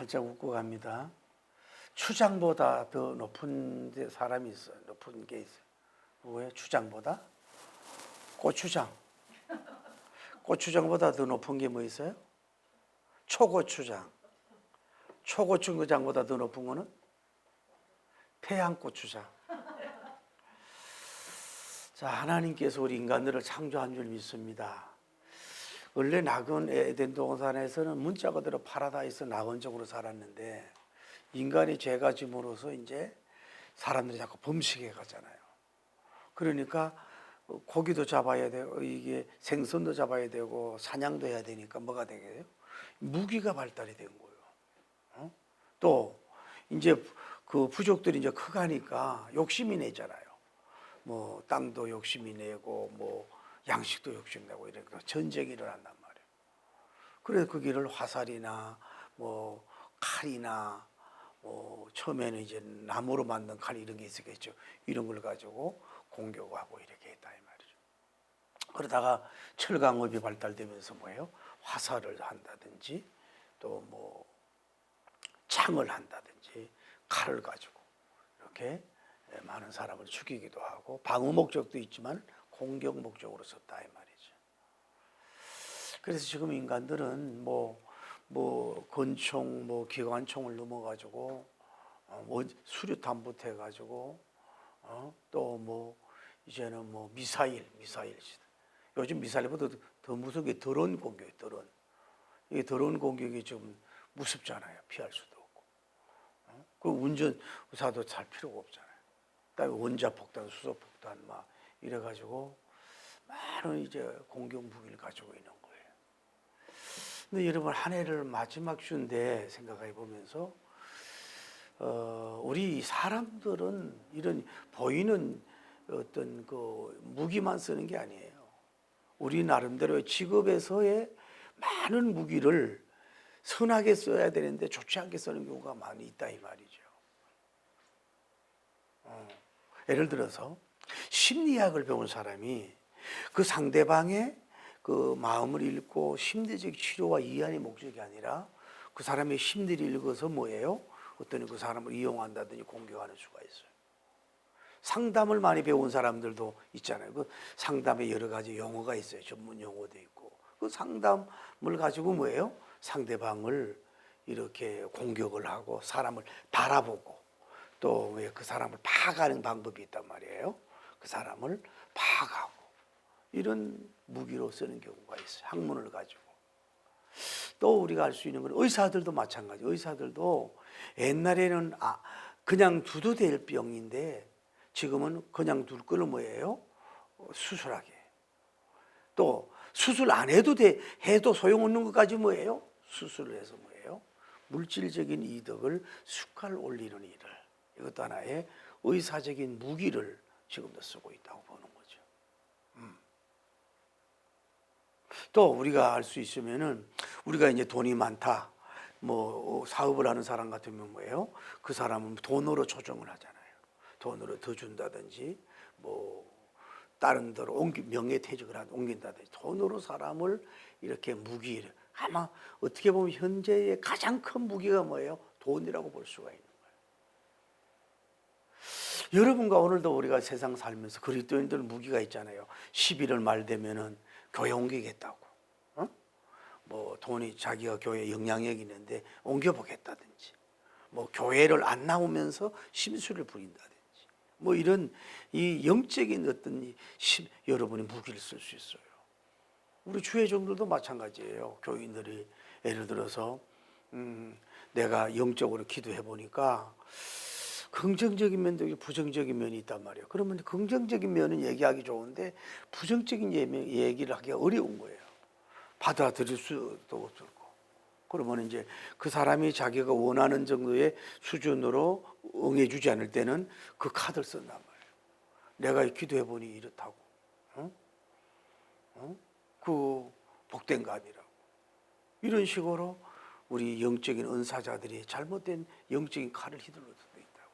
살짝 웃고 갑니다. 추장보다 더 높은 데 사람이 있어요. 높은 게 있어요. 뭐예요? 추장보다? 고추장. 고추장보다 더 높은 게 뭐 있어요? 초고추장. 초고추장보다 더 높은 거는 태양고추장. 자, 하나님께서 우리 인간들을 창조한 줄 믿습니다. 원래 낙원 에덴 동산에서는 문자 그대로 파라다이스 낙원적으로 살았는데 인간이 죄가 짐으로써 이제 사람들이 자꾸 범식해 가잖아요. 그러니까 고기도 잡아야 되고 이게 생선도 잡아야 되고 사냥도 해야 되니까 뭐가 되겠어요? 무기가 발달이 된 거예요. 또 이제 그 부족들이 이제 커가니까 욕심이 내잖아요. 뭐 땅도 욕심이 내고 뭐 양식도 욕심내고 이러니까 전쟁이 일어난단 말이에요. 그래서 그 길을 화살이나 뭐 칼이나 뭐 처음에는 이제 나무로 만든 칼 이런 게 있었겠죠. 이런 걸 가지고 공격하고 이렇게 했다 이 말이죠. 그러다가 철강업이 발달되면서 뭐예요? 화살을 한다든지 또 뭐 창을 한다든지 칼을 가지고 이렇게 많은 사람을 죽이기도 하고 방어 목적도 있지만 공격 목적으로 썼다 이 말이죠. 그래서 지금 인간들은 뭐 권총, 뭐 기관총을 넘어가지고 수류탄부터 해가지고 또 뭐 이제는 뭐 미사일 시대. 요즘 미사일보다 더 무서운 게 드론 공격이 드론. 이게 드론 공격이 좀 무섭잖아요. 피할 수도 없고. 그 운전사도 잘 필요가 없잖아요. 그다음에 원자폭탄, 수소폭탄 막 이래가지고 많은 이제 공격 무기를 가지고 있는 거예요. 근데 여러분 한 해를 마지막 주인데 생각해 보면서 우리 사람들은 이런 보이는 어떤 그 무기만 쓰는 게 아니에요. 우리 나름대로의 직업에서의 많은 무기를 선하게 써야 되는데 좋지 않게 쓰는 경우가 많이 있다 이 말이죠. 예를 들어서 심리학을 배운 사람이 그 상대방의 그 마음을 읽고 심리적 치료와 이해의 목적이 아니라 그 사람의 심리를 읽어서 뭐예요? 어떤 그 사람을 이용한다든지 공격하는 수가 있어요. 상담을 많이 배운 사람들도 있잖아요. 그 상담에 여러 가지 용어가 있어요. 전문 용어도 있고. 그 상담을 가지고 뭐예요? 상대방을 이렇게 공격을 하고 사람을 바라보고 또 왜 그 사람을 파악하는 방법이 있단 말이에요. 그 사람을 파악하고 이런 무기로 쓰는 경우가 있어요. 학문을 가지고. 또 우리가 알 수 있는 건 의사들도 마찬가지. 의사들도 옛날에는 그냥 두도 될 병인데 지금은 그냥 둘 거는 뭐예요? 수술하게. 또 수술 안 해도 해도 소용없는 것까지 뭐예요? 수술을 해서 뭐예요? 물질적인 이득을 숟갈 올리는 일을. 이것도 하나의 의사적인 무기를 지금도 쓰고 있다고 보는 거죠. 또 우리가 알 수 있으면은 우리가 이제 돈이 많다. 뭐 사업을 하는 사람 같으면 뭐예요? 그 사람은 돈으로 조정을 하잖아요. 돈으로 더 준다든지 뭐 다른 데로 명예퇴직을 옮긴다든지 돈으로 사람을 이렇게 무기를 아마 어떻게 보면 현재의 가장 큰 무기가 뭐예요? 돈이라고 볼 수가 있는 거예요. 여러분과 오늘도 우리가 세상 살면서 그리스도인들은 무기가 있잖아요. 11월 말 되면은 교회 옮기겠다고. 뭐 돈이 자기가 교회에 영향력이 있는데 옮겨보겠다든지 뭐 교회를 안 나오면서 심술을 부린다든지 뭐 이런 이 영적인 어떤 여러분이 무기를 쓸 수 있어요. 우리 주회종들도 마찬가지예요. 교인들이 예를 들어서 내가 영적으로 기도해 보니까 긍정적인 면도 있고 부정적인 면이 있단 말이에요. 그러면 긍정적인 면은 얘기하기 좋은데 부정적인 얘기를 하기가 어려운 거예요. 받아들일 수도 없고. 그러면 이제 그 사람이 자기가 원하는 정도의 수준으로 응해주지 않을 때는 그 카드를 쓴단 말이에요. 내가 기도해 보니 이렇다고. 그 복된 거 아니라고. 이런 식으로 우리 영적인 은사자들이 잘못된 영적인 칼을 휘둘러 수도 있다고.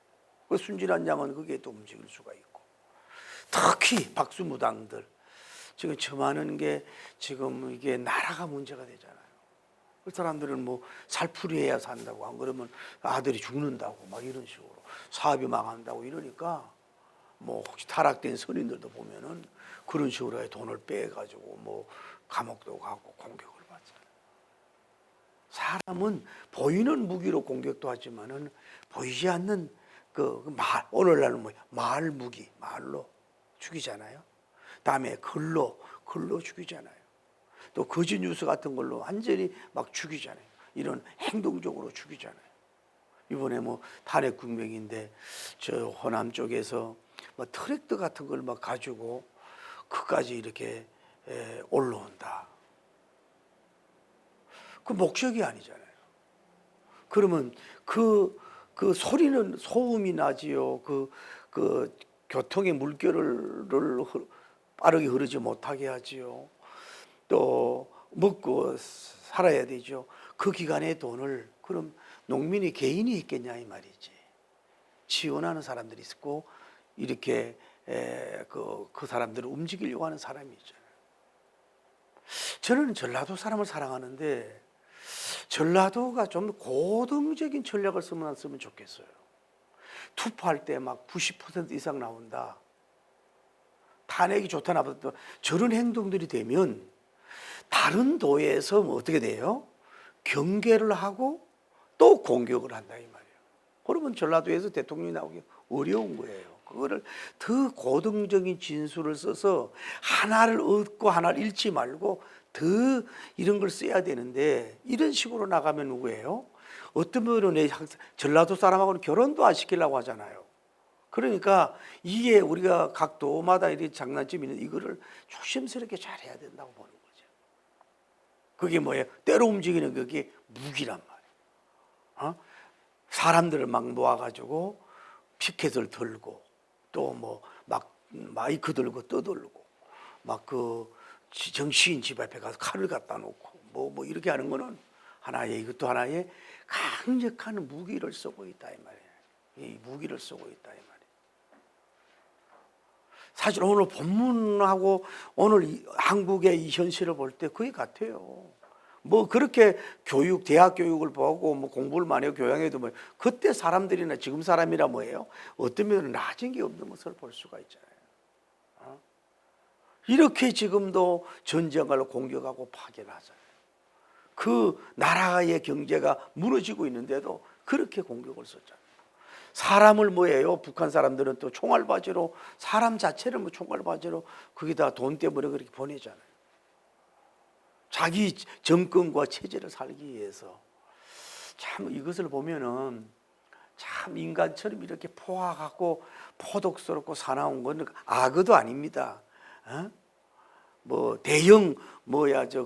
그 순진한 양은 거기에 또 움직일 수가 있고. 특히 박수무당들. 지금 점하는 게 지금 이게 나라가 문제가 되잖아요. 그 사람들은 뭐 살풀이해야 산다고, 안 그러면 아들이 죽는다고 막 이런 식으로 사업이 망한다고 이러니까 뭐 혹시 타락된 선인들도 보면은 그런 식으로 해 돈을 빼가지고 뭐 감옥도 가고 공격을 받잖아요. 사람은 보이는 무기로 공격도 하지만은 보이지 않는 말, 오늘날은 뭐 말 무기, 말로 죽이잖아요. 다음에 글로 죽이잖아요. 또 거짓 뉴스 같은 걸로 완전히 막 죽이잖아요. 이런 행동적으로 죽이잖아요. 이번에 뭐 탄핵 국면인데 저 호남 쪽에서 뭐 트랙터 같은 걸 막 가지고 그까지 이렇게 올라온다. 그 목적이 아니잖아요. 그러면 그 소리는 소음이 나지요. 그 교통의 물결을 빠르게 흐르지 못하게 하지요. 또 먹고 살아야 되죠. 그 기간의 돈을 그럼 농민이 개인이 있겠냐 이 말이지. 지원하는 사람들이 있고 이렇게 그 사람들을 움직이려고 하는 사람이 있잖아요. 저는 전라도 사람을 사랑하는데 전라도가 좀 고등적인 전략을 쓰면 좋겠어요. 투표할 때 막 90% 이상 나온다. 탄핵이 좋다 나쁘다. 저런 행동들이 되면 다른 도에서 뭐 어떻게 돼요? 경계를 하고 또 공격을 한다 이 말이에요. 그러면 전라도에서 대통령이 나오기 어려운 거예요. 그거를 더 고등적인 진술을 써서 하나를 얻고 하나를 잃지 말고 더 이런 걸 써야 되는데 이런 식으로 나가면 누구예요? 어떤 분은 전라도 사람하고는 결혼도 안 시키려고 하잖아요. 그러니까 이게 우리가 각 도마다 이런 장난점이 있는 이거를 조심스럽게 잘 해야 된다고 보는 거죠. 그게 뭐예요? 때로 움직이는 그게 무기란 말이에요. 사람들을 막 모아가지고 피켓을 들고 또 뭐 막 마이크 들고 떠들고 막 그 정치인 집 앞에 가서 칼을 갖다 놓고 뭐 이렇게 하는 거는 이것도 하나의 강력한 무기를 쓰고 있다 이 말이에요. 이 무기를 쓰고 있다 이 말이에요. 사실 오늘 본문하고 오늘 한국의 이 현실을 볼 때 거의 같아요. 뭐 그렇게 대학 교육을 보고 뭐 공부를 많이 하고 교양해도 뭐 그때 사람들이나 지금 사람이라 뭐예요? 어떤 면은 나아진 게 없는 것을 볼 수가 있잖아요. 이렇게 지금도 전쟁을 공격하고 파괴하잖아요. 그 나라의 경제가 무너지고 있는데도 그렇게 공격을 썼잖아요. 사람을 뭐예요? 북한 사람들은 또 총알바지로 사람 자체를 뭐 총알바지로 거기다 돈 때문에 그렇게 보내잖아요. 자기 정권과 체제를 살기 위해서. 참 이것을 보면은 참 인간처럼 이렇게 포악하고 포독스럽고 사나운 건 악어도 아닙니다. 뭐 대형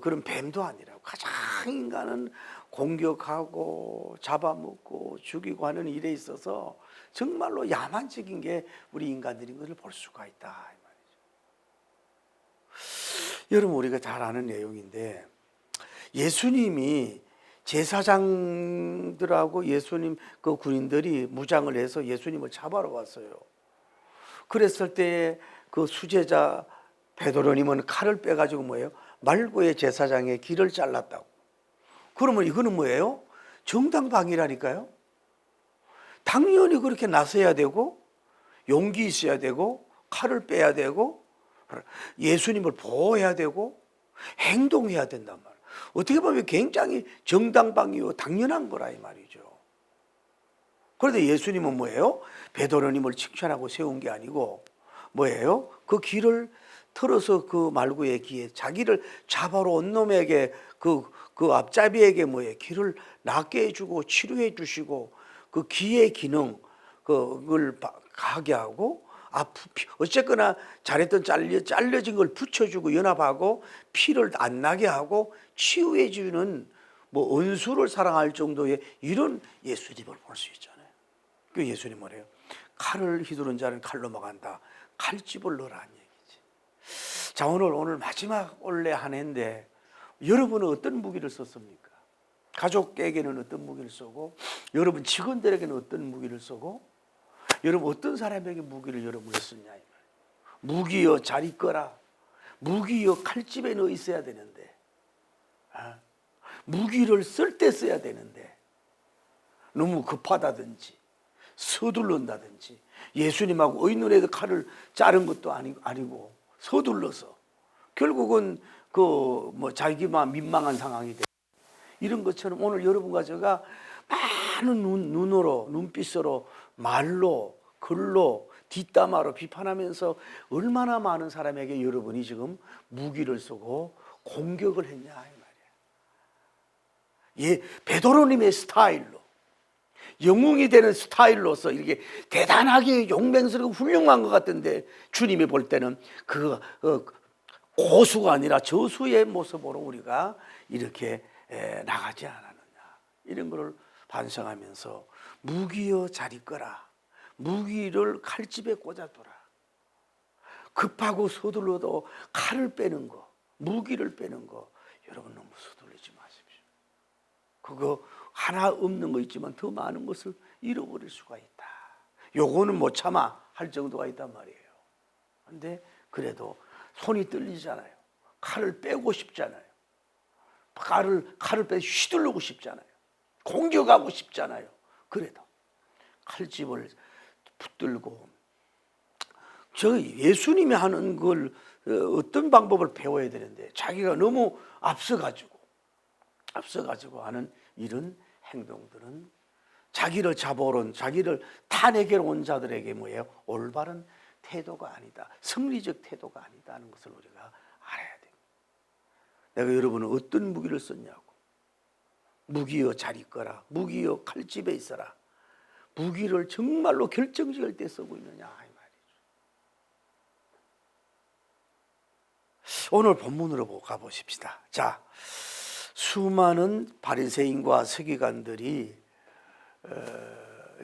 그런 뱀도 아니라고. 가장 인간은 공격하고 잡아먹고 죽이고 하는 일에 있어서 정말로 야만적인 게 우리 인간들인 것을 볼 수가 있다 이 말이죠. 여러분 우리가 잘 아는 내용인데 예수님이 제사장들하고 예수님 그 군인들이 무장을 해서 예수님을 잡아러 왔어요. 그랬을 때 그 수제자 베드로님은 칼을 빼가지고 뭐예요? 말고의 제사장의 길을 잘랐다고. 그러면 이거는 뭐예요? 정당방위라니까요. 당연히 그렇게 나서야 되고 용기 있어야 되고 칼을 빼야 되고 예수님을 보호해야 되고 행동해야 된단 말이에요. 어떻게 보면 굉장히 정당방위요 당연한 거라 이 말이죠. 그런데 예수님은 뭐예요? 베드로님을 칭찬하고 세운 게 아니고 뭐예요? 그 길을 틀어서 그 말구의 기에 자기를 잡아러 온 놈에게 그 앞잡이에게 뭐예요? 길을 낫게 해주고 치료해 주시고 그 기의 기능 그걸 가게 하고 어쨌거나 잘했던 잘려진 걸 붙여주고 연합하고 피를 안 나게 하고 치유해 주는 뭐 은수를 사랑할 정도의 이런 예수님을 볼 수 있잖아요. 그 예수님 뭐래요? 칼을 휘두른 자는 칼로 막한다. 칼집을 넣으라는 얘기지. 자 오늘 마지막 올해 한 해인데 여러분은 어떤 무기를 썼습니까? 가족에게는 어떤 무기를 쓰고 여러분 직원들에게는 어떤 무기를 쓰고 여러분 어떤 사람에게 무기를 여러분이 쓰냐 이 말이에요. 무기여 잘 있거라. 무기여 칼집에 넣어 있어야 되는데 무기를 쓸 때 써야 되는데 너무 급하다든지 서둘른다든지 예수님하고 의논해서 칼을 자른 것도 아니고 서둘러서 결국은 자기만 민망한 상황이 돼. 이런 것처럼 오늘 여러분과 제가 많은 눈으로 눈빛으로 말로 글로 뒷담화로 비판하면서 얼마나 많은 사람에게 여러분이 지금 무기를 쓰고 공격을 했냐 이 말이야. 베드로님의 스타일로 영웅이 되는 스타일로서 이렇게 대단하게 용맹스럽고 훌륭한 것 같은데 주님이 볼 때는 그 고수가 아니라 저수의 모습으로 우리가 이렇게 나가지 않았느냐 이런 것을 반성하면서 무기여 잘 있거라. 무기를 칼집에 꽂아둬라. 급하고 서둘러도 칼을 빼는 거, 무기를 빼는 거 여러분 너무 서둘르지 마십시오. 그거 하나 없는 거 있지만 더 많은 것을 잃어버릴 수가 있다. 요거는 못 참아 할 정도가 있단 말이에요. 근데 그래도 손이 떨리잖아요. 칼을 빼고 싶잖아요. 칼을 빼 휘두르고 싶잖아요. 공격하고 싶잖아요. 그래도 칼집을 붙들고 예수님이 하는 걸 어떤 방법을 배워야 되는데 자기가 너무 앞서가지고 하는 이런 행동들은 자기를 잡아오른 자기를 탄핵해 온 자들에게 뭐예요? 올바른 태도가 아니다. 승리적 태도가 아니다는 것을 우리가 알아야 됩니다. 내가 여러분은 어떤 무기를 썼냐고. 무기여 잘 있거라. 무기여 칼집에 있어라. 무기를 정말로 결정적일 때 쓰고 있느냐 이 말이죠. 오늘 본문으로 가보십시다. 자, 수많은 바리새인과 서기관들이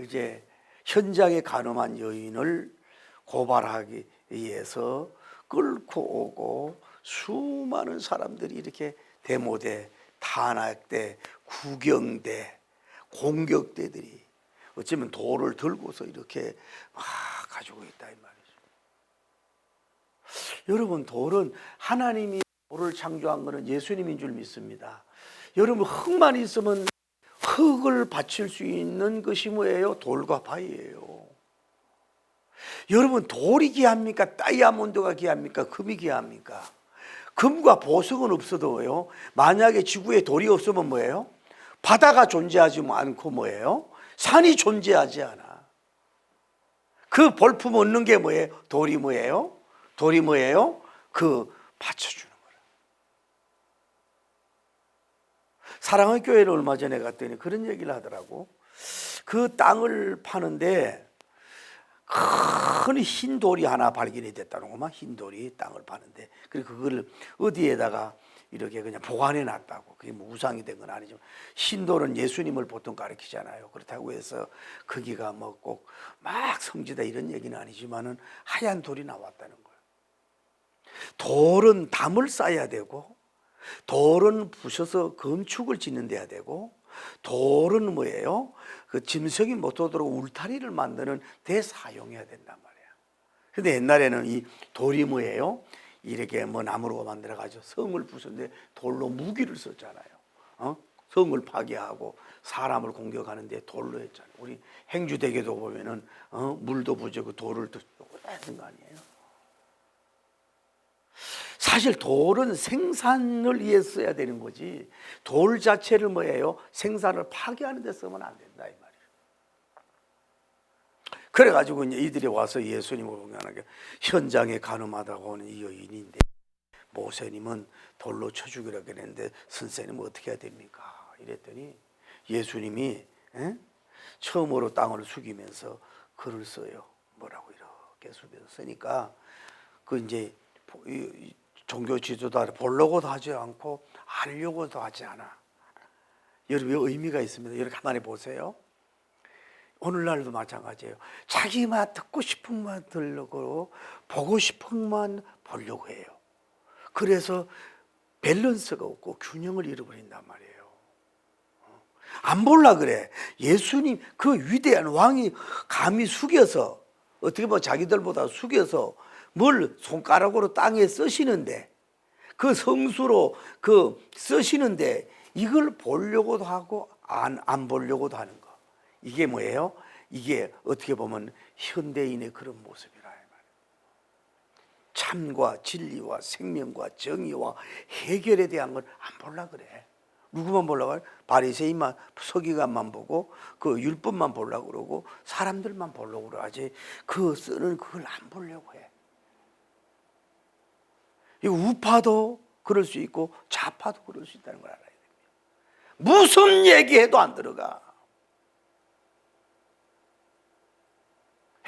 이제 현장에 간음한 여인을 고발하기 위해서 끌고 오고 수많은 사람들이 이렇게 데모대, 탄압대, 구경대, 공격대들이 어쩌면 돌을 들고서 이렇게 막 가지고 있다 이 말이죠. 여러분 돌은 하나님이 돌을 창조한 것은 예수님인 줄 믿습니다. 여러분 흙만 있으면 흙을 받칠 수 있는 것이 뭐예요? 돌과 바위예요. 여러분 돌이 귀합니까? 다이아몬드가 귀합니까? 금이 귀합니까? 금과 보석은 없어도요. 만약에 지구에 돌이 없으면 뭐예요? 바다가 존재하지 않고 뭐예요? 산이 존재하지 않아. 그 볼품 얻는 게 뭐예요? 돌이 뭐예요? 돌이 뭐예요? 그 받쳐주는 거라. 사랑의 교회를 얼마 전에 갔더니 그런 얘기를 하더라고. 그 땅을 파는데 큰 흰 돌이 하나 발견이 됐다는 거만. 흰 돌이 땅을 파는데 그리고 그걸 어디에다가 이렇게 그냥 보관해 놨다고. 그게 뭐 우상이 된 건 아니지만 흰 돌은 예수님을 보통 가리키잖아요. 그렇다고 해서 거기가 뭐 꼭 막 성지다 이런 얘기는 아니지만은 하얀 돌이 나왔다는 거예요. 돌은 담을 쌓아야 되고 돌은 부셔서 건축을 짓는 데야 되고 돌은 뭐예요? 그 짐승이 못 오도록 울타리를 만드는 데 사용해야 된단 말이야. 근데 옛날에는 이 돌이 뭐예요? 이렇게 뭐 나무로 만들어 가지고 성을 부수는데 돌로 무기를 썼잖아요. 성을 파괴하고 사람을 공격하는데 돌로 했잖아요. 우리 행주대교도 보면은 물도 부지고 돌을 하는 거 아니에요? 사실 돌은 생산을 위해 써야 되는 거지 돌 자체를 뭐예요? 생산을 파괴하는 데 쓰면 안 된다 이 말이에요. 그래가지고 이제 이들이 와서 예수님을 공격하는 현장에 간음하다가 오는 이 여인인데 모세님은 돌로 쳐 죽이라고 했는데 선생님은 어떻게 해야 됩니까? 이랬더니 예수님이 처음으로 땅을 숙이면서 글을 써요. 뭐라고 이렇게 숙여서 쓰니까 그 이제 종교 지도자를 보려고도 하지 않고 알려고도 하지 않아. 여러분 의미가 있습니다. 여러분 가만히 보세요. 오늘날도 마찬가지예요. 자기만 듣고 싶은 만 들려고 보고 싶은 만 보려고 해요. 그래서 밸런스가 없고 균형을 잃어버린단 말이에요. 안 볼라 그래. 예수님 그 위대한 왕이 감히 숙여서 어떻게 보면 자기들보다 숙여서 뭘 손가락으로 땅에 쓰시는데 그 성수로 그 쓰시는데 이걸 보려고도 하고 안 보려고도 하는 거. 이게 뭐예요? 이게 어떻게 보면 현대인의 그런 모습이라. 참과 진리와 생명과 정의와 해결에 대한 걸 안 보려 그래. 누구만 보려고 해? 바리새인만, 서기관만 보고 그 율법만 보려고 그러고 사람들만 보려고 그러지 그 쓰는 그걸 안 보려고 해. 이 우파도 그럴 수 있고 좌파도 그럴 수 있다는 걸 알아야 됩니다. 무슨 얘기해도 안 들어가.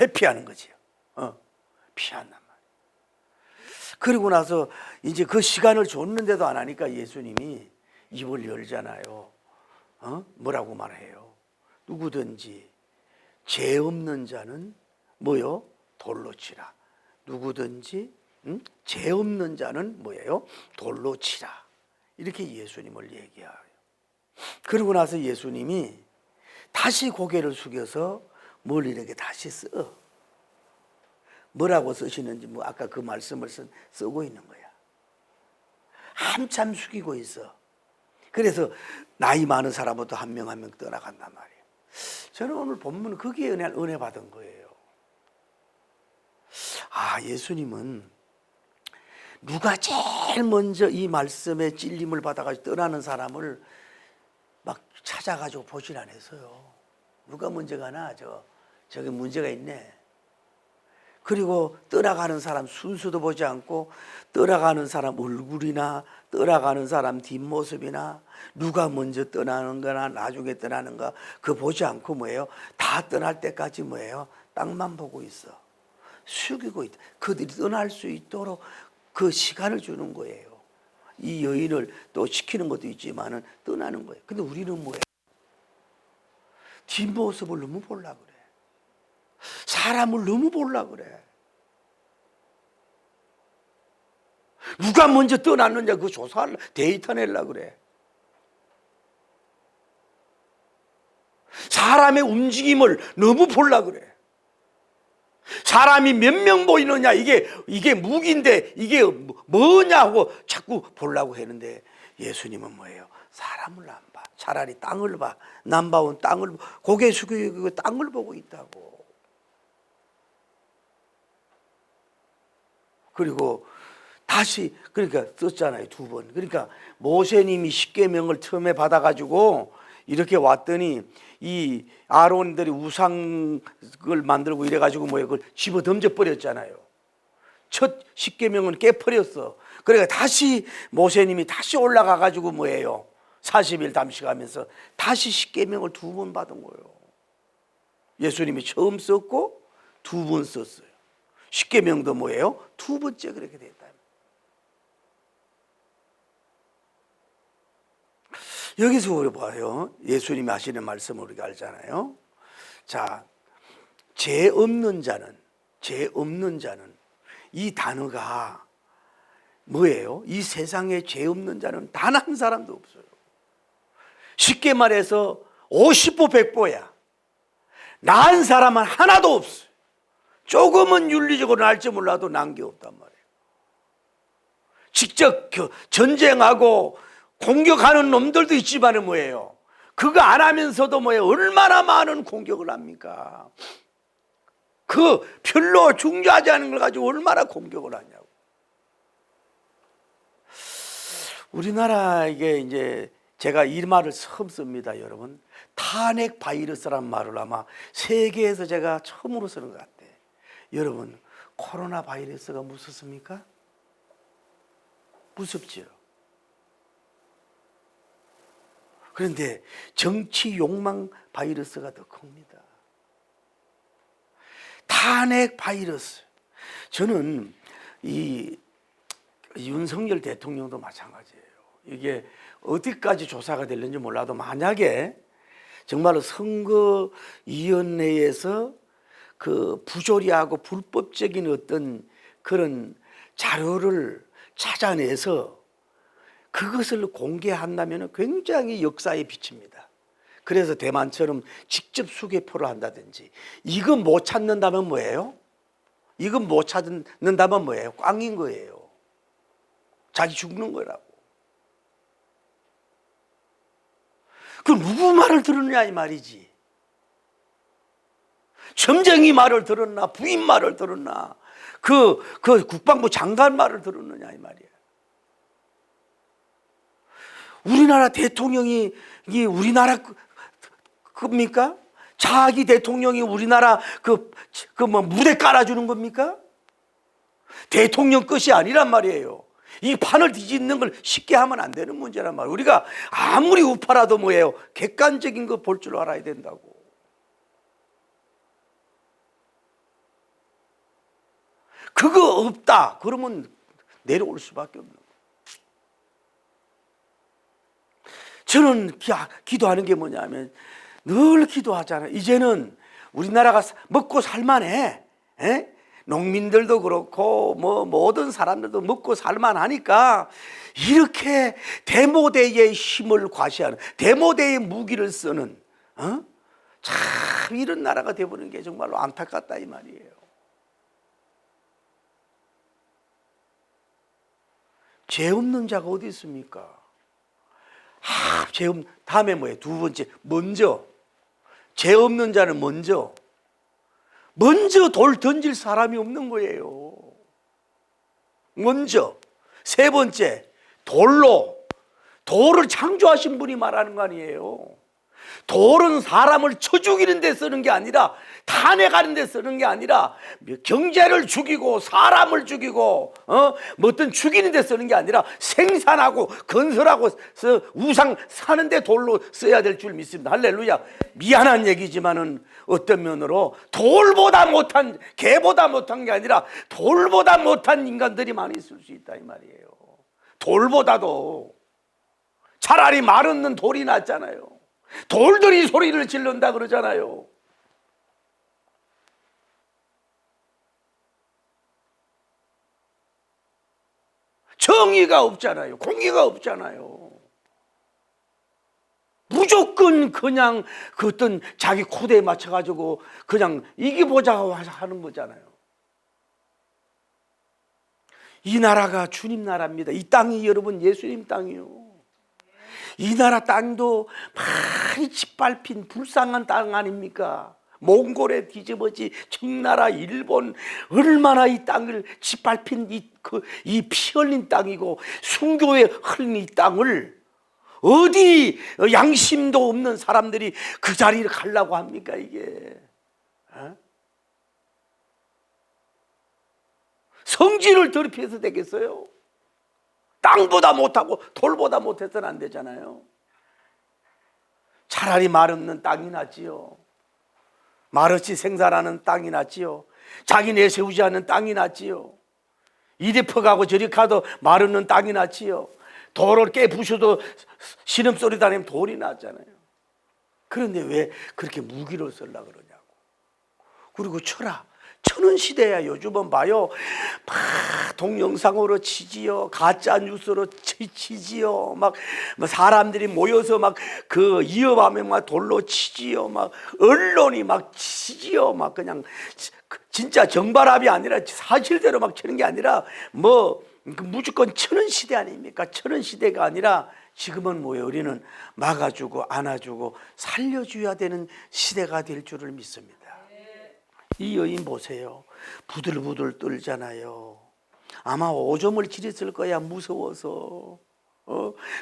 회피하는 거지요. 피한단 말이에요. 그리고 나서 이제 그 시간을 줬는데도 안 하니까 예수님이 입을 열잖아요. 뭐라고 말해요? 누구든지 죄 없는 자는 뭐요? 돌로 치라. 누구든지 죄 없는 자는 뭐예요? 돌로 치라. 이렇게 예수님을 얘기해요. 그러고 나서 예수님이 다시 고개를 숙여서 뭘 이렇게 다시 써. 뭐라고 쓰시는지 뭐 아까 그 말씀을 쓰고 있는 거야. 한참 숙이고 있어. 그래서 나이 많은 사람부터 한 명 한 명 떠나간단 말이에요. 저는 오늘 본문 거기에 은혜 받은 거예요. 아, 예수님은 누가 제일 먼저 이 말씀에 찔림을 받아가지고 떠나는 사람을 막 찾아가지고 보질 않았어요. 누가 먼저 가나? 저기 문제가 있네. 그리고 떠나가는 사람 순수도 보지 않고 떠나가는 사람 얼굴이나 떠나가는 사람 뒷모습이나 누가 먼저 떠나는 거나 나중에 떠나는 거 그거 보지 않고 뭐예요? 다 떠날 때까지 뭐예요? 땅만 보고 있어. 숙이고 있다. 그들이 떠날 수 있도록 그 시간을 주는 거예요. 이 여인을 또 시키는 것도 있지만은 떠나는 거예요. 근데 우리는 뭐예요? 뒷모습을 너무 보려고 그래. 사람을 너무 보려고 그래. 누가 먼저 떠났느냐 그 조사를 데이터 내려고 그래. 사람의 움직임을 너무 보려고 그래. 사람이 몇 명 보이느냐 이게 무기인데 이게 뭐냐고 자꾸 보려고 하는데 예수님은 뭐예요? 사람을 안 봐. 차라리 땅을 봐. 남바온 땅을 고개 숙이고 땅을 보고 있다고. 그리고 다시 그러니까 썼잖아요. 2번. 그러니까 모세님이 십계명을 처음에 받아가지고 이렇게 왔더니 이 아론들이 우상을 만들고 이래가지고 뭐예요? 그걸 집어 던져버렸잖아요. 첫 십계명은 깨버렸어. 그러니까 다시 모세님이 다시 올라가가지고 뭐예요? 40일 담식하면서 다시 십계명을 2번 받은 거예요. 예수님이 처음 썼고 2번 썼어요. 십계명도 뭐예요? 2번째 그렇게 됐다. 여기서 우리 봐요. 예수님이 하시는 말씀을 우리가 알잖아요. 자, 죄 없는 자는 이 단어가 뭐예요? 이 세상에 죄 없는 자는 단 한 사람도 없어요. 쉽게 말해서 50보 100보야. 나은 사람은 하나도 없어요. 조금은 윤리적으로 날지 몰라도 난 게 없단 말이에요. 직접 전쟁하고 공격하는 놈들도 있지만은 뭐예요? 그거 안 하면서도 뭐예요? 얼마나 많은 공격을 합니까? 그 별로 중요하지 않은 걸 가지고 얼마나 공격을 하냐고. 우리나라 이제 제가 이 말을 처음 씁니다, 여러분. 탄핵 바이러스란 말을 아마 세계에서 제가 처음으로 쓰는 것 같아요. 여러분, 코로나 바이러스가 무섭습니까? 무섭죠. 그런데 정치 욕망 바이러스가 더 큽니다. 탄핵 바이러스. 저는 이 윤석열 대통령도 마찬가지예요. 이게 어디까지 조사가 될는지 몰라도 만약에 정말로 선거위원회에서 그 부조리하고 불법적인 어떤 그런 자료를 찾아내서 그것을 공개한다면 굉장히 역사에 비칩니다. 그래서 대만처럼 직접 수개포를 한다든지. 이거 못 찾는다면 뭐예요? 이거 못 찾는다면 뭐예요? 꽝인 거예요. 자기 죽는 거라고. 그 누구 말을 들었냐 이 말이지. 점쟁이 말을 들었나, 부인 말을 들었나, 그 국방부 장관 말을 들었느냐 이 말이야. 우리나라 대통령이 이게 우리나라 겁니까? 자기 대통령이 우리나라 뭐 무대 깔아주는 겁니까? 대통령 것이 아니란 말이에요. 이 판을 뒤집는 걸 쉽게 하면 안 되는 문제란 말이에요. 우리가 아무리 우파라도 뭐예요? 객관적인 거 볼 줄 알아야 된다고. 그거 없다 그러면 내려올 수밖에 없는 거예요. 저는 기도하는 게 뭐냐면 늘 기도하잖아요. 이제는 우리나라가 먹고 살만해. 에? 농민들도 그렇고 뭐 모든 사람들도 먹고 살만하니까 이렇게 대모대의 힘을 과시하는, 대모대의 무기를 쓰는 참 이런 나라가 되어버리는 게 정말로 안타깝다 이 말이에요. 죄 없는 자가 어디 있습니까? 다음에 뭐예요? 두 번째, 먼저 죄 없는 자는 먼저 돌 던질 사람이 없는 거예요. 먼저. 세 번째, 돌을 창조하신 분이 말하는 거 아니에요. 돌은 사람을 쳐 죽이는 데 쓰는 게 아니라, 탄핵하는 데 쓰는 게 아니라, 경제를 죽이고 사람을 죽이고 뭐 어떤 죽이는 데 쓰는 게 아니라 생산하고 건설하고 우상 사는 데 돌로 써야 될 줄 믿습니다. 할렐루야. 미안한 얘기지만은 어떤 면으로 돌보다 못한, 개보다 못한 게 아니라 돌보다 못한 인간들이 많이 있을 수 있다 이 말이에요. 돌보다도 차라리 말 없는 돌이 낫잖아요. 돌들이 소리를 지른다 그러잖아요. 정의가 없잖아요. 공의가 없잖아요. 무조건 그냥 그 어떤 자기 코드에 맞춰가지고 그냥 이기보자 하는 거잖아요. 이 나라가 주님 나라입니다. 이 땅이 여러분 예수님 땅이요. 이 나라 땅도 많이 짓밟힌 불쌍한 땅 아닙니까? 몽골에 뒤집어지 청나라 일본 얼마나 이 땅을 짓밟힌 이 피 흘린 땅이고 순교에 흘린 이 땅을 어디 양심도 없는 사람들이 그 자리를 가려고 합니까 이게? 성질을 더럽혀서 되겠어요? 땅보다 못하고 돌보다 못해서는 안 되잖아요. 차라리 말 없는 땅이 낫지요. 말없이 생산하는 땅이 낫지요. 자기 내세우지 않는 땅이 낫지요. 이리 퍼가고 저리 가도 말 없는 땅이 낫지요. 돌을 깨부셔도 신음소리 다니면 돌이 낫잖아요. 그런데 왜 그렇게 무기를 쓰려고 그러냐고. 그리고 쳐는 시대야. 요즘은 봐요. 막 동영상으로 치지요. 가짜 뉴스로 치지요. 막 사람들이 모여서 막 그 이어하면 막 돌로 치지요. 막 언론이 막 치지요. 막 그냥 진짜 정발합이 아니라 사실대로 막 치는 게 아니라 뭐 무조건 쳐는 시대 아닙니까? 쳐는 시대가 아니라 지금은 뭐예요? 우리는 막아주고 안아주고 살려줘야 되는 시대가 될 줄을 믿습니다. 이 여인 보세요. 부들부들 떨잖아요. 아마 오줌을 지렸을 거야. 무서워서.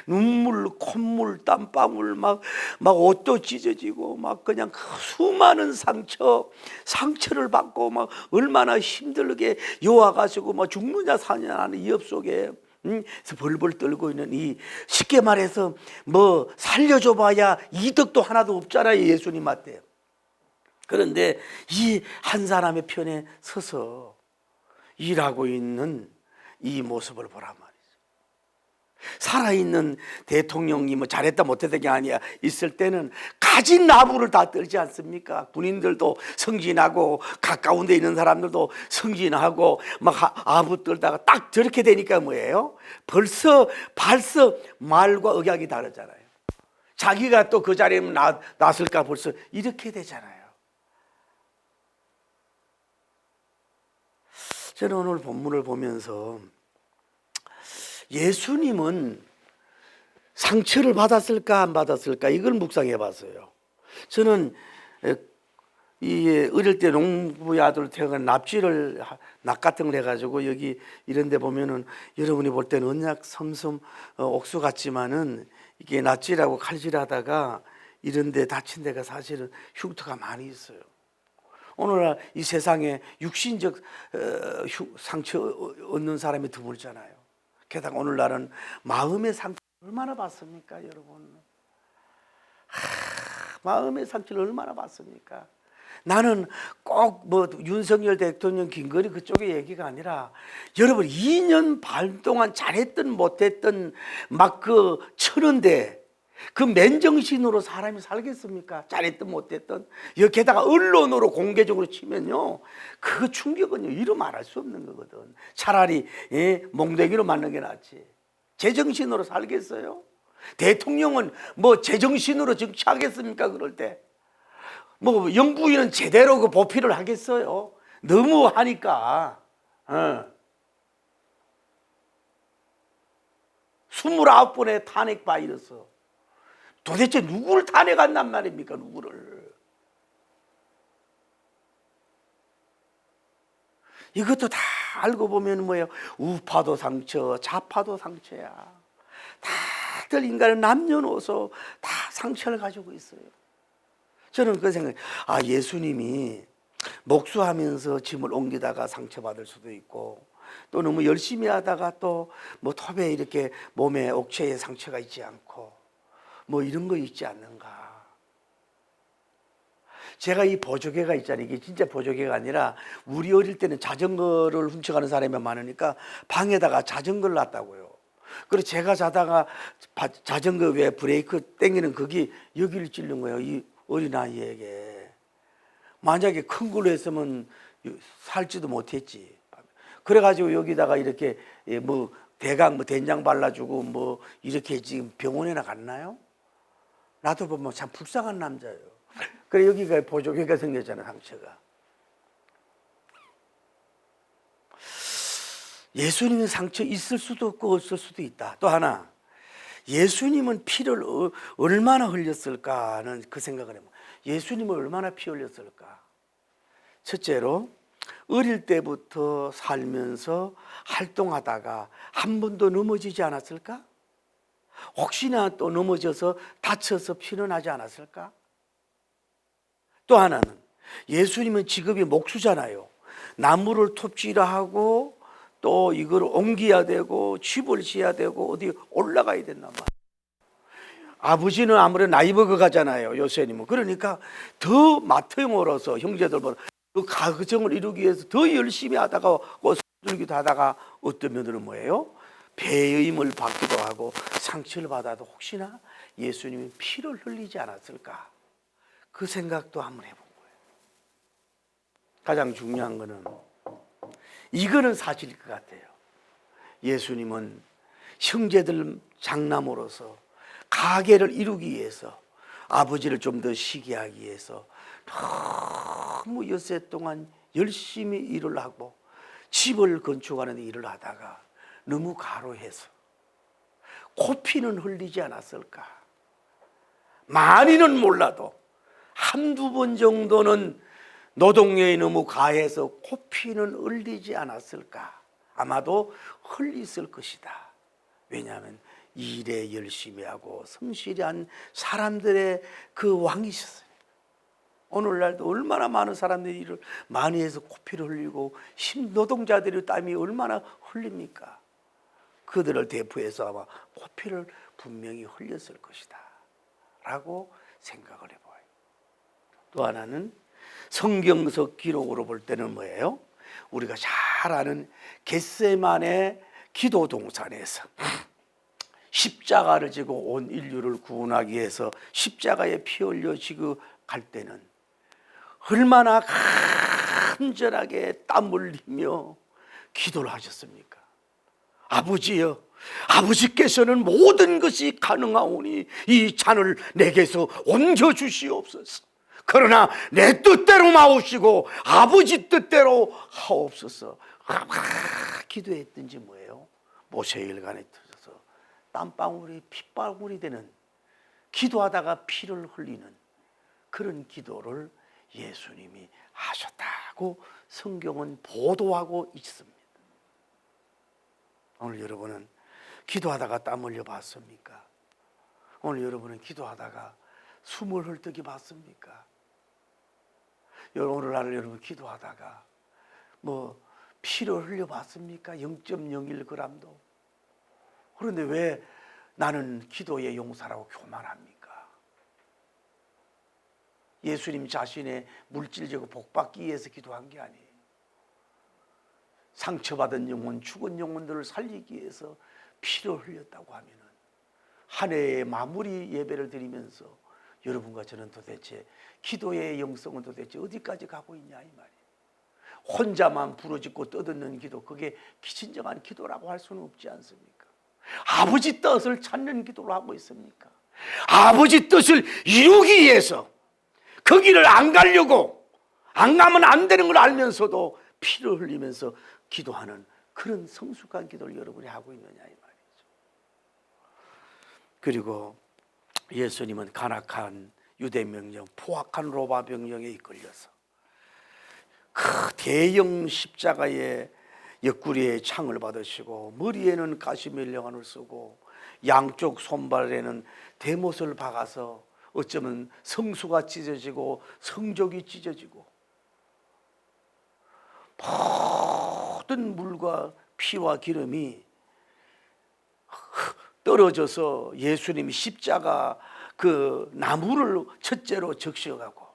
눈물, 콧물, 땀방울 막 옷도 찢어지고 막 그냥 수많은 상처를 받고 막 얼마나 힘들게 요와가지고 막 죽느냐 사느냐 하는 위협 속에 벌벌 떨고 있는 이, 쉽게 말해서 뭐 살려줘봐야 이득도 하나도 없잖아요. 예수님한테. 그런데 이 한 사람의 편에 서서 일하고 있는 이 모습을 보란 말이죠. 살아있는 대통령이 뭐 잘했다 못했다 게 아니야. 있을 때는 가진 나무를 다 떨지 않습니까? 군인들도 승진하고 가까운 데 있는 사람들도 승진하고 막 아부 떨다가 딱 저렇게 되니까 뭐예요? 벌써 말과 억양이 다르잖아요. 자기가 또 그 자리에 놨을까 벌써 이렇게 되잖아요. 저는 오늘 본문을 보면서 예수님은 상처를 받았을까 안 받았을까 이걸 묵상해 봤어요. 저는 이 어릴 때 농부의 아들 태어난 납치를 낙 같은 걸 해가지고 여기 이런 데 보면은 여러분이 볼 때는 언약 섬섬 옥수 같지만은 이게 납치라고 칼질하다가 이런 데 다친 데가 사실은 흉터가 많이 있어요. 오늘날 이 세상에 육신적 상처 얻는 사람이 드물잖아요. 게다가 오늘날은 마음의 상처 얼마나 받습니까, 여러분? 마음의 상처를 얼마나 받습니까? 나는 꼭 뭐 윤석열 대통령, 김건희 그쪽의 얘기가 아니라 여러분 2년 반 동안 잘했든 못했든 막 그 쳐는데 그 맨정신으로 사람이 살겠습니까? 잘했든 못했든. 게다가 언론으로 공개적으로 치면요, 그 충격은요 이루 말할 수 없는 거거든. 차라리 몽둥이로 맞는 게 낫지. 제정신으로 살겠어요? 대통령은 뭐 제정신으로 정치하겠습니까? 그럴 때 뭐 영부인은 제대로 그 보필을 하겠어요? 너무 하니까. 29번의 탄핵 바이러스. 도대체 누구를 탄핵한단 말입니까? 누구를? 이것도 다 알고 보면 뭐예요? 우파도 상처, 좌파도 상처야. 다들 인간은 남녀노소 다 상처를 가지고 있어요. 저는 그 생각, 예수님이 목수하면서 짐을 옮기다가 상처받을 수도 있고, 또 너무 열심히 하다가 또 뭐 톱에 이렇게 몸에 옥체에 상처가 있지 않고 뭐 이런 거 있지 않는가. 제가 이 보조개가 있잖아요. 이게 진짜 보조개가 아니라 우리 어릴 때는 자전거를 훔쳐가는 사람이 많으니까 방에다가 자전거를 놨다고요. 그래서 제가 자다가 자전거 왜 브레이크 땡기는 거기 여기를 찔른 거예요. 이 어린아이에게. 만약에 큰 걸로 했으면 살지도 못했지. 그래가지고 여기다가 이렇게 뭐 대강 뭐 된장 발라주고 뭐 이렇게 지금 병원에나 갔나요? 나도 보면 참 불쌍한 남자예요. 그래 여기가 보조개가 생겼잖아, 상처가. 예수님은 상처 있을 수도 없고 없을 수도 있다. 또 하나, 예수님은 피를 얼마나 흘렸을까 하는 그 생각을 해요. 예수님은 얼마나 피 흘렸을까? 첫째로 어릴 때부터 살면서 활동하다가 한 번도 넘어지지 않았을까? 혹시나 또 넘어져서 다쳐서 피는 나지 않았을까? 또 하나는 예수님은 직업이 목수잖아요. 나무를 톱질을 하고 또 이걸 옮겨야 되고 집을 지어야 되고 어디 올라가야 된단 말이에요. 아버지는 아무래도 나이 먹어가잖아요, 요새님은. 그러니까 더 마태형으로서 형제들보다 그 가정을 이루기 위해서 더 열심히 하다가 꽃들기도 하다가 어떤 면들은 뭐예요? 배임을 받기도 하고 상처를 받아도 혹시나 예수님이 피를 흘리지 않았을까? 그 생각도 한번 해본 거예요. 가장 중요한 거는 이거는 사실일 것 같아요. 예수님은 형제들 장남으로서 가계를 이루기 위해서 아버지를 좀 더 쉬게 하기 위해서 너무 엿새 동안 열심히 일을 하고 집을 건축하는 데 일을 하다가 너무 가로해서 코피는 흘리지 않았을까? 많이는 몰라도 한두 번 정도는 노동력이 너무 가해서 코피는 흘리지 않았을까? 아마도 흘렸을 것이다. 왜냐하면 일에 열심히 하고 성실한 사람들의 그 왕이셨어요. 오늘날도 얼마나 많은 사람들이 일을 많이 해서 코피를 흘리고 노동자들의 땀이 얼마나 흘립니까? 그들을 대표해서 아마 코피를 분명히 흘렸을 것이다 라고 생각을 해봐요. 또 하나는 성경석 기록으로 볼 때는 뭐예요? 우리가 잘 아는 겟세마네 기도 동산에서 십자가를 지고 온 인류를 구원하기 위해서 십자가에 피 흘려 지고 갈 때는 얼마나 간절하게 땀 흘리며 기도를 하셨습니까? 아버지여, 아버지께서는 모든 것이 가능하오니 이 잔을 내게서 옮겨주시옵소서. 그러나 내 뜻대로 마옵시고 아버지 뜻대로 하옵소서. 기도했든지 뭐예요? 모세일간에 터져서 땀방울이 핏방울이 되는, 기도하다가 피를 흘리는 그런 기도를 예수님이 하셨다고 성경은 보도하고 있습니다. 오늘 여러분은 기도하다가 땀 흘려 봤습니까? 오늘 여러분은 기도하다가 숨을 헐떡이 봤습니까? 오늘날 여러분 기도하다가 뭐 피를 흘려 봤습니까? 0.01g도. 그런데 왜 나는 기도의 용사라고 교만합니까? 예수님 자신의 물질적으로 복받기 위해서 기도한 게 아니에요. 상처받은 영혼, 죽은 영혼들을 살리기 위해서 피를 흘렸다고 하면은 한 해의 마무리 예배를 드리면서 여러분과 저는 도대체 기도의 영성은 도대체 어디까지 가고 있냐 이 말이에요. 혼자만 부르짖고 떠드는 기도, 그게 진정한 기도라고 할 수는 없지 않습니까? 아버지 뜻을 찾는 기도를 하고 있습니까? 아버지 뜻을 이루기 위해서 그 길을 안 가려고, 안 가면 안 되는 걸 알면서도 피를 흘리면서 기도하는 그런 성숙한 기도를 여러분이 하고 있느냐 이 말이죠. 그리고 예수님은 간악한 유대 명령, 포악한 로마 명령에 이끌려서 그 대형 십자가의 옆구리에 창을 받으시고 머리에는 가시멜령안을 쓰고 양쪽 손발에는 대못을 박아서 어쩌면 성수가 찢어지고 성족이 찢어지고 모든 물과 피와 기름이 떨어져서 예수님이 십자가 그 나무를 첫째로 적셔가고,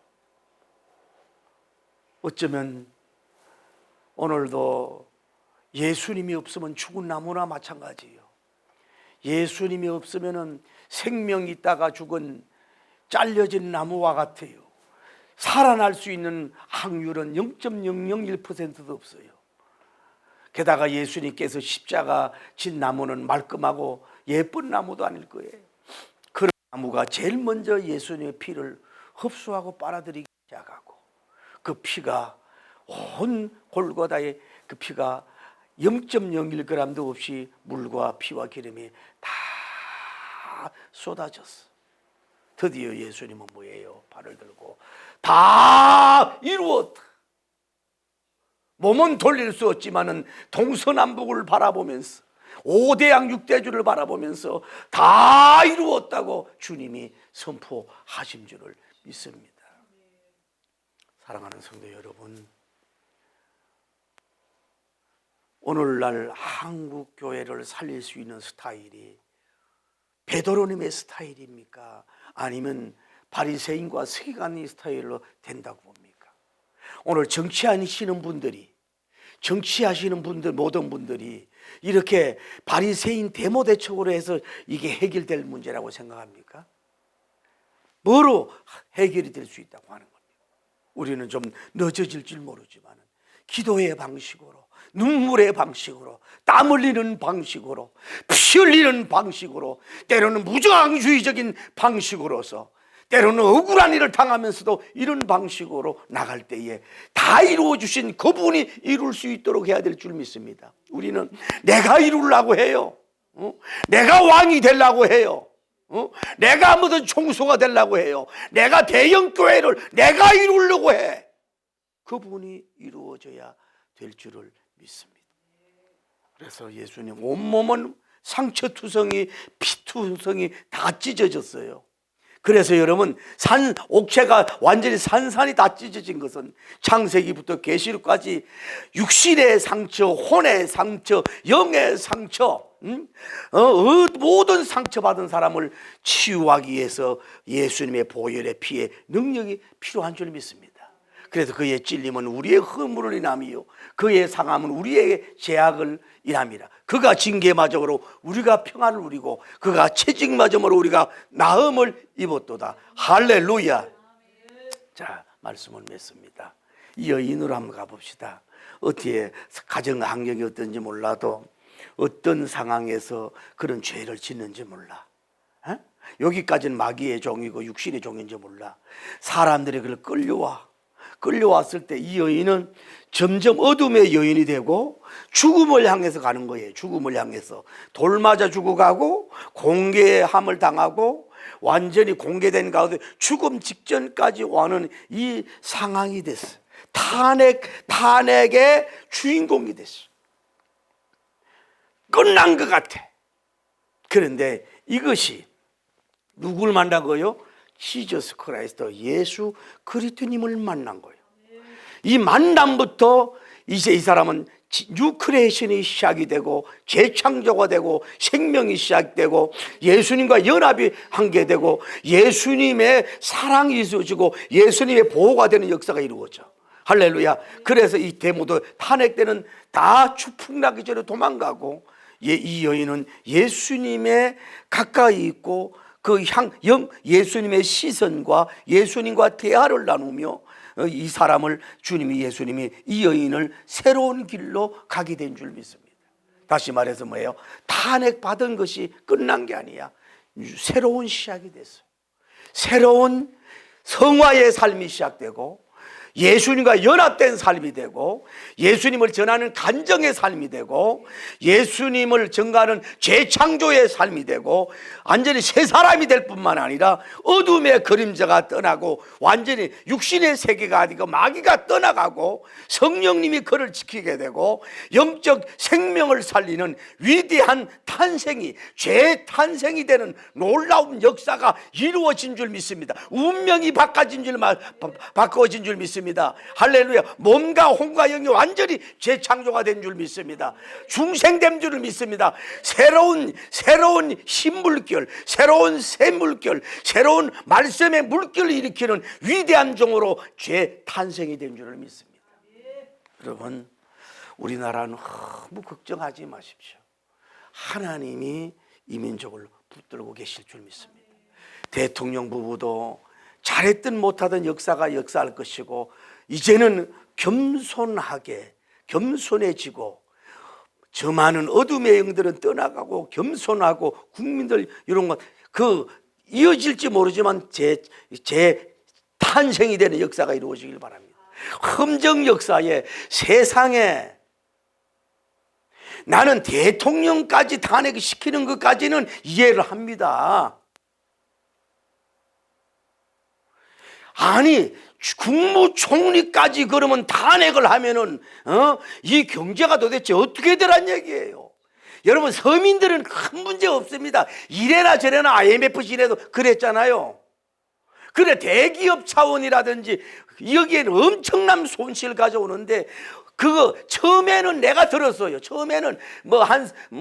어쩌면 오늘도 예수님이 없으면 죽은 나무나 마찬가지예요. 예수님이 없으면 생명이 있다가 죽은 잘려진 나무와 같아요. 살아날 수 있는 확률은 0.001%도 없어요. 게다가 예수님께서 십자가 진 나무는 말끔하고 예쁜 나무도 아닐 거예요. 그런 나무가 제일 먼저 예수님의 피를 흡수하고 빨아들이기 시작하고, 그 피가 온 골고다의 그 피가 0.01g도 없이 물과 피와 기름이 다 쏟아졌어. 드디어 예수님은 뭐예요? 발을 들고 다 이루었다. 몸은 돌릴 수 없지만은 동서남북을 바라보면서, 5대양 6대주를 바라보면서 다 이루었다고 주님이 선포하신 줄을 믿습니다. 사랑하는 성도 여러분, 오늘날 한국 교회를 살릴 수 있는 스타일이 베드로님의 스타일입니까? 아니면 바리새인과 서기관의 스타일로 된다고 봅니까? 오늘 정치하시는 분들이, 정치하시는 분들, 모든 분들이 이렇게 바리새인 대모대척으로 해서 이게 해결될 문제라고 생각합니까? 뭐로 해결이 될 수 있다고 하는 겁니다. 우리는 좀 늦어질 줄 모르지만 기도의 방식으로, 눈물의 방식으로, 땀 흘리는 방식으로, 피 흘리는 방식으로, 때로는 무저항주의적인 방식으로서, 때로는 억울한 일을 당하면서도 이런 방식으로 나갈 때에 다 이루어 주신 그분이 이룰 수 있도록 해야 될 줄 믿습니다. 우리는 내가 이루려고 해요. 내가 왕이 되려고 해요. 내가 무슨 총수가 되려고 해요. 내가 대형교회를 내가 이루려고 해. 그분이 이루어져야 될 줄을 믿습니다. 그래서 예수님 온몸은 상처투성이, 피투성이 다 찢어졌어요. 그래서 여러분, 옥체가 완전히 산산이 다 찢어진 것은 창세기부터 계시록까지 육신의 상처, 혼의 상처, 영의 상처, 모든 상처받은 사람을 치유하기 위해서 예수님의 보혈의 피의 능력이 필요한 줄 믿습니다. 그래서 그의 찔림은 우리의 허물을 인함이요 그의 상함은 우리의 죄악을 인함이라. 그가 징계마저로 우리가 평안을 누리고 그가 채찍마저로 우리가 나음을 입었도다. 할렐루야. 자, 말씀을 맺습니다. 이 여인으로 한번 가봅시다. 어떻게 가정 환경이 어떤지 몰라도 어떤 상황에서 그런 죄를 짓는지 몰라. 여기까지는 마귀의 종이고 육신의 종인지 몰라. 사람들이 그걸 끌려와. 끌려왔을 때 이 여인은 점점 어둠의 여인이 되고 죽음을 향해서 가는 거예요. 죽음을 향해서 돌 맞아 죽어가고 공개함을 당하고 완전히 공개된 가운데 죽음 직전까지 와는 이 상황이 됐어요. 탄핵의 주인공이 됐어요. 끝난 것 같아. 그런데 이것이 누구를 만나고요? 지저스 크라이스트, 예수 그리스도님을 만난 거예요. 이 만남부터 이제 이 사람은 뉴크리에이션이 시작이 되고 재창조가 되고 생명이 시작되고 예수님과 연합이 한계되고 예수님의 사랑이 이루어지고 예수님의 보호가 되는 역사가 이루어져. 할렐루야. 그래서 이 데모도 탄핵 때는 다 추풍나기 전에 도망가고 이 여인은 예수님의 가까이 있고 예수님의 시선과 예수님과 대화를 나누며 이 사람을 예수님이 이 여인을 새로운 길로 가게 된 줄 믿습니다. 다시 말해서 뭐예요? 탄핵 받은 것이 끝난 게 아니야. 새로운 시작이 됐어요. 새로운 성화의 삶이 시작되고 예수님과 연합된 삶이 되고 예수님을 전하는 간정의 삶이 되고 예수님을 전가하는 재창조의 삶이 되고 완전히 새 사람이 될 뿐만 아니라 어둠의 그림자가 떠나고 완전히 육신의 세계가 아니고 마귀가 떠나가고 성령님이 그를 지키게 되고 영적 생명을 살리는 위대한 탄생이 재탄생이 되는 놀라운 역사가 이루어진 줄 믿습니다. 운명이 바꿔진 줄 믿습니다. 할렐루야. 몸과 혼과 영이 완전히 재창조가 된 줄 믿습니다. 중생된 줄 믿습니다. 새로운 신물결, 새로운 새물결, 새로운 말씀의 물결을 일으키는 위대한 종으로 재탄생이 된 줄을 믿습니다. 여러분, 우리나라는 너무 걱정하지 마십시오. 하나님이 이 민족을 붙들고 계실 줄 믿습니다. 대통령 부부도 잘했든 못하든 역사가 역사할 것이고 이제는 겸손해지고 저 많은 어둠의 영들은 떠나가고 겸손하고 국민들 이런 것 이어질지 모르지만 탄생이 되는 역사가 이루어지길 바랍니다. 험정 역사에 세상에 나는 대통령까지 탄핵시키는 것까지는 이해를 합니다. 아니 국무총리까지 그러면 탄핵을 하면은 이 경제가 도대체 어떻게 되란 얘기예요. 여러분, 서민들은 큰 문제 없습니다. 이래나 저래나 IMF 시대도 그랬잖아요. 그래 대기업 차원이라든지 여기에는 엄청난 손실을 가져오는데 그거 처음에는 내가 들었어요. 처음에는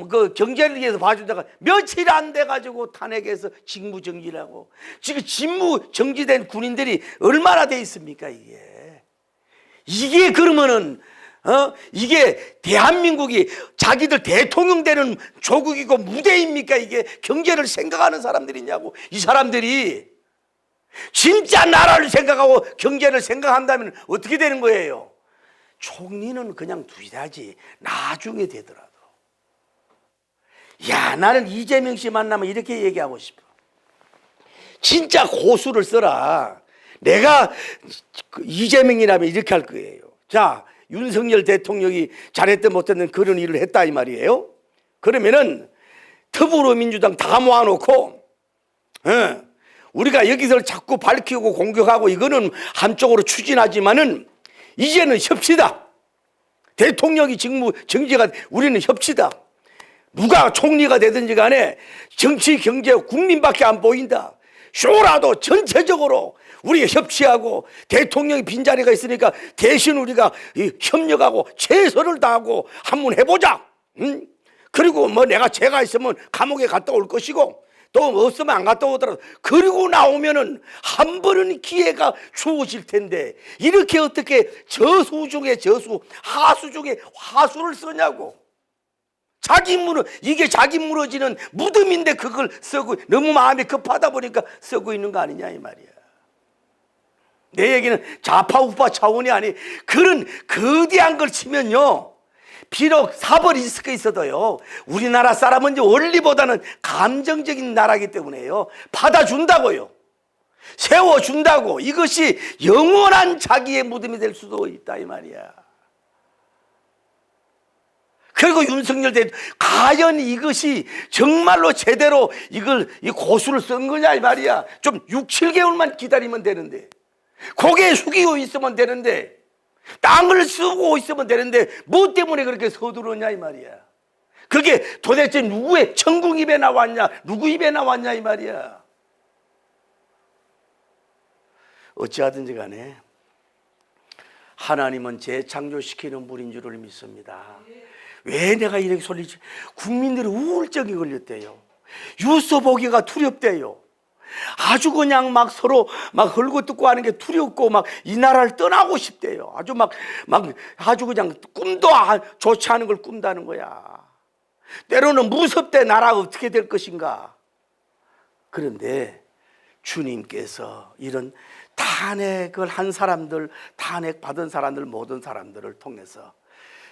그 경제를 위해서 봐주다가 며칠 안 돼 가지고 탄핵해서 직무정지라고. 지금 직무정지된 군인들이 얼마나 돼 있습니까? 이게 그러면은 이게 대한민국이 자기들 대통령 되는 조국이고 무대입니까? 이게 경제를 생각하는 사람들이냐고. 이 사람들이 진짜 나라를 생각하고 경제를 생각한다면 어떻게 되는 거예요? 총리는 그냥 두자지 나중에 되더라도. 나는 이재명 씨 만나면 이렇게 얘기하고 싶어. 진짜 고수를 써라. 내가 이재명이라면 이렇게 할 거예요. 자, 윤석열 대통령이 잘했든 못했든 그런 일을 했다 이 말이에요. 그러면은 더불어민주당 다 모아놓고 우리가 여기서 자꾸 밝히고 공격하고 이거는 한쪽으로 추진하지만은 이제는 협치다. 대통령이 직무정지가 우리는 협치다. 누가 총리가 되든지 간에 정치, 경제, 국민밖에 안 보인다. 쇼라도 전체적으로 우리가 협치하고 대통령이 빈자리가 있으니까 대신 우리가 협력하고 최선을 다하고 한번 해보자. 그리고 내가 죄가 있으면 감옥에 갔다 올 것이고 또 없으면 안 갔다 오더라도 그리고 나오면은 한 번은 기회가 주어질 텐데 이렇게 어떻게 저수 중에 저수, 하수 중에 화수를 쓰냐고. 이게 자기 무너지는 무덤인데 그걸 쓰고 너무 마음이 급하다 보니까 쓰고 있는 거 아니냐 이 말이야. 내 얘기는 좌파 우파 차원이 아니 그런 거대한 걸 치면요. 비록 사법 리스크가 있어도요. 우리나라 사람은 원리보다는 감정적인 나라이기 때문에요. 받아준다고요. 세워준다고 이것이 영원한 자기의 무덤이 될 수도 있다 이 말이야. 그리고 윤석열 대통령 과연 이것이 정말로 제대로 이 고수를 쓴 거냐 이 말이야. 좀 6, 7개월만 기다리면 되는데, 고개 숙이고 있으면 되는데, 땅을 쓰고 있으면 되는데 뭐 때문에 그렇게 서두르냐 이 말이야. 그게 도대체 누구의 천국 입에 나왔냐, 누구 입에 나왔냐 이 말이야. 어찌하든지 간에 하나님은 재창조시키는 분인 줄을 믿습니다. 왜 내가 이렇게 소리지? 국민들이 우울증이 걸렸대요. 뉴스 보기가 두렵대요. 아주 그냥 막 서로 막 헐고 뜯고 하는 게 두렵고 막 이 나라를 떠나고 싶대요. 아주 아주 그냥 꿈도 좋지 않은 걸 꾼다는 거야. 때로는 무섭대. 나라가 어떻게 될 것인가. 그런데 주님께서 이런 탄핵을 한 사람들, 탄핵 받은 사람들, 모든 사람들을 통해서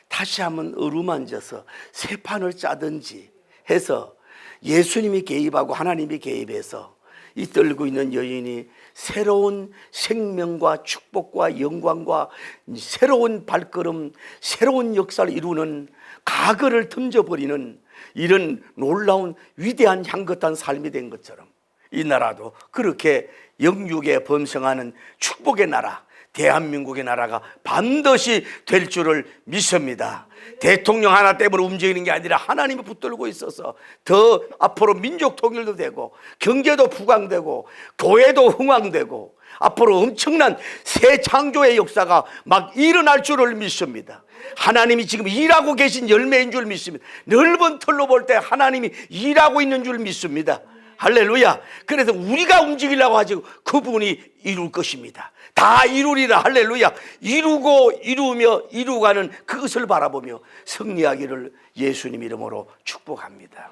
다시 한번 어루만져서 새 판을 짜든지 해서 예수님이 개입하고 하나님이 개입해서 이 떨고 있는 여인이 새로운 생명과 축복과 영광과 새로운 발걸음, 새로운 역사를 이루는, 과거를 던져버리는 이런 놀라운 위대한 향긋한 삶이 된 것처럼 이 나라도 그렇게 영육에 번성하는 축복의 나라, 대한민국의 나라가 반드시 될 줄을 믿습니다. 대통령 하나 때문에 움직이는 게 아니라 하나님이 붙들고 있어서 더 앞으로 민족 통일도 되고 경제도 부강되고 교회도 흥왕되고 앞으로 엄청난 새 창조의 역사가 막 일어날 줄을 믿습니다. 하나님이 지금 일하고 계신 열매인 줄 믿습니다. 넓은 틀로 볼 때 하나님이 일하고 있는 줄 믿습니다. 할렐루야. 그래서 우리가 움직이려고 하지 그분이 이룰 것입니다. 다 이루리라. 할렐루야. 이루고 이루며 이루가는 그것을 바라보며 승리하기를 예수님 이름으로 축복합니다.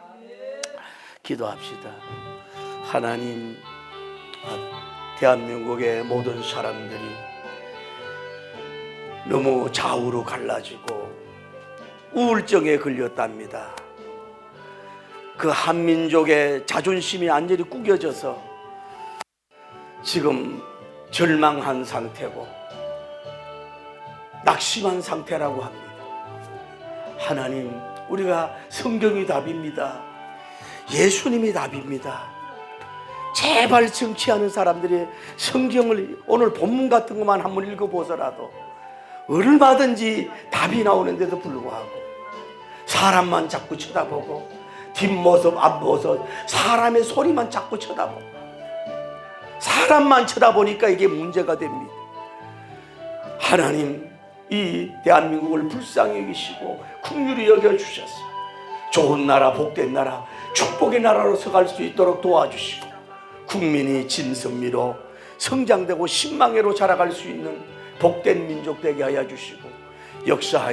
기도합시다. 하나님, 대한민국의 모든 사람들이 너무 좌우로 갈라지고 우울증에 걸렸답니다. 그 한민족의 자존심이 완전히 구겨져서 지금 절망한 상태고 낙심한 상태라고 합니다. 하나님, 우리가 성경이 답입니다. 예수님이 답입니다. 제발 정치하는 사람들이 성경을 오늘 본문 같은 것만 한번 읽어보더라도 얼마든지 답이 나오는데도 불구하고 사람만 자꾸 쳐다보고 뒷모습 앞모습 사람의 소리만 자꾸 쳐다보고 사람만 쳐다보니까 이게 문제가 됩니다. 하나님, 이 대한민국을 불쌍히 여기시고 긍휼히 여겨주셔서 좋은 나라, 복된 나라, 축복의 나라로 서갈 수 있도록 도와주시고 국민이 진선미로 성장되고 신망회로 자라갈 수 있는 복된 민족 되게 하여 주시고 역사하여